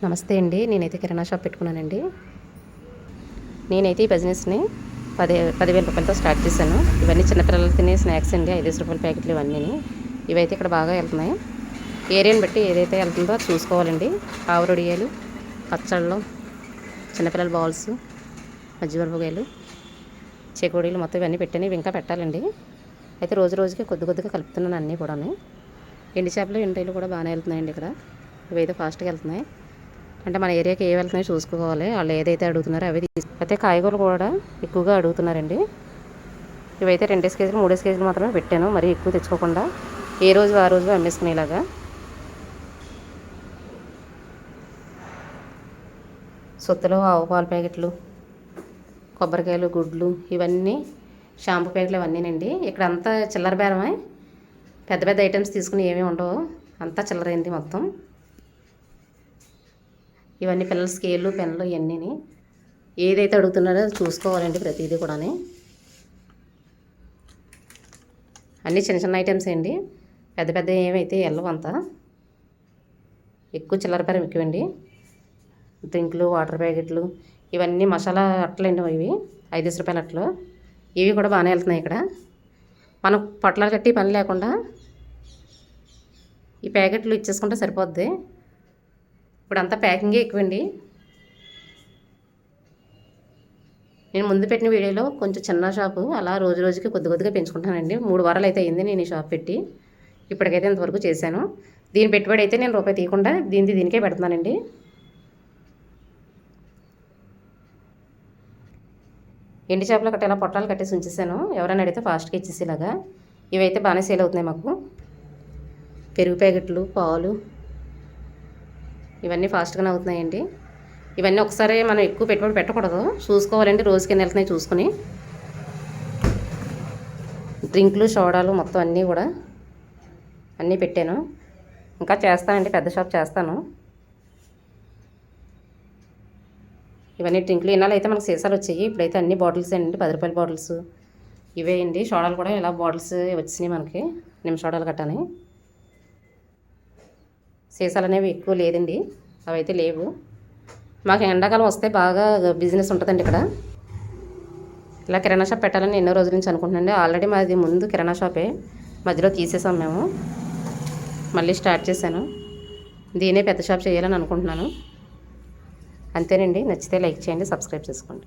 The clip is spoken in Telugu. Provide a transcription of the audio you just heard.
నమస్తే అండి. నేనైతే కిరాణా షాప్ పెట్టుకున్నానండి. నేనైతే ఈ బిజినెస్ని 10,000 రూపాయలతో స్టార్ట్ చేశాను. ఇవన్నీ చిన్నపిల్లలు తినే స్నాక్స్ అండి. 5 రూపాయల ప్యాకెట్లు ఇవన్నీ. ఇవైతే ఇక్కడ బాగా వెళ్తున్నాయి. ఏరియాని బట్టి ఏదైతే వెళ్తుందో అది చూసుకోవాలండి. ఆవురొడియాలు, పచ్చళ్ళు, చిన్నపిల్లల బాల్స్, మజ్జిగరపకాయలు, చెకోడీలు మొత్తం ఇవన్నీ పెట్టాను. ఇవి ఇంకా పెట్టాలండి. అయితే రోజు రోజుకి కొద్దిగా కలుపుతున్నాను అన్నీ కూడా. ఎండి చేపలు ఎండలు కూడా బాగానే వెళ్తున్నాయండి ఇక్కడ. ఇవైతే ఫాస్ట్గా వెళ్తున్నాయి. అంటే మన ఏరియాకి ఏ వెళ్తున్నాయో చూసుకోవాలి. వాళ్ళు ఏదైతే అడుగుతున్నారో అవి అయితే కాయగూరలు కూడా ఎక్కువగా అడుగుతున్నారండి. ఇవైతే 2 కేజీలు 3 కేజీలు మాత్రమే పెట్టాను. మరీ ఎక్కువ తెచ్చుకోకుండా ఏ రోజు ఆ రోజు అమ్మేసుకునేలాగా. సొత్తులు, ఆవు పాల ప్యాకెట్లు, కొబ్బరికాయలు, గుడ్లు, ఇవన్నీ షాంపూ ప్యాకెట్లు ఇవన్నీనండి. ఇక్కడ అంతా చిల్లర బేరమే. పెద్ద పెద్ద ఐటమ్స్ తీసుకుని ఏమీ ఉండవు. అంతా చిల్లరైంది మొత్తం. ఇవన్నీ పిల్లల స్కేళ్ళు, పెన్నులు ఇవన్నీ ఏదైతే అడుగుతున్నారో చూసుకోవాలండి ప్రతిదీ కూడా. అన్నీ చిన్న చిన్న ఐటమ్స్ అండి. పెద్ద పెద్ద ఏమైతే వెళ్ళవు. అంతా ఎక్కువ చిల్లర బేరం ఎక్కువండి. డ్రింకులు, వాటర్ ప్యాకెట్లు, ఇవన్నీ మసాలా అట్లండి. ఇవి 5 రూపాయల అట్లు. ఇవి కూడా బాగానే వెళ్తున్నాయి ఇక్కడ. మనం పొట్లాలు కట్టి పని లేకుండా ఈ ప్యాకెట్లు ఇచ్చేసుకుంటే సరిపోద్ది. ఇప్పుడు అంతా ప్యాకింగే ఎక్కువండి. నేను ముందు పెట్టిన వీడియోలో కొంచెం చిన్న షాపు అలా రోజు రోజుకి కొద్దిగా పెంచుకుంటానండి. 3 వారాలు అయితే అయింది నేను ఈ షాప్ పెట్టి. ఇప్పటికైతే ఇంతవరకు చేశాను. దీని పెట్టుబడి అయితే నేను రూపాయి తీయకుండా దీనికే పెడుతున్నానండి. ఎండి చేపలు కట్టి ఇలా పొట్టాలు కట్టేసి ఉంచేసాను. ఎవరైనా అడిగితే ఫాస్ట్గా ఇచ్చేసేలాగా. ఇవైతే బాగానే సేల్ అవుతున్నాయి మాకు. పెరుగు ప్యాకెట్లు, పాలు, ఇవన్నీ ఫాస్ట్గానే అవుతున్నాయండి. ఇవన్నీ ఒకసారి మనం ఎక్కువ పెట్టుబడి పెట్టకూడదు. చూసుకోవాలండి రోజుకి ఎన్ని వెళ్తున్నాయి చూసుకొని. డ్రింకులు, సోడాలు మొత్తం అన్నీ కూడా అన్నీ పెట్టాను. ఇంకా చేస్తానండి, పెద్ద షాప్ చేస్తాను. ఇవన్నీ డ్రింకులు ఇన్నాళ్ళు అయితే మనకు సీసాలు వచ్చాయి. ఇప్పుడైతే అన్ని బాటిల్స్ అండి. 10 రూపాయల బాటిల్స్ ఇవే అండి. సోడాలు కూడా ఇలా బాటిల్స్ వచ్చినాయి మనకి. నిమ్మ సోడాలు కట్టాలి. సీసాలు అనేవి ఎక్కువ లేదండి. అవైతే లేవు. మాకు ఎండాకాలం వస్తే బాగా బిజినెస్ ఉంటుందండి ఇక్కడ. ఇలా కిరాణా షాప్ పెట్టాలని ఎన్నో రోజుల నుంచి అనుకుంటున్నాండి. ఆల్రెడీ మాది ముందు కిరాణా షాపే, మధ్యలో తీసేసాం మేము. మళ్ళీ స్టార్ట్ చేశాను. దీనే పెద్ద షాప్ చేయాలని అనుకుంటున్నాను. అంతేనండి. నచ్చితే లైక్ చేయండి, సబ్స్క్రైబ్ చేసుకోండి.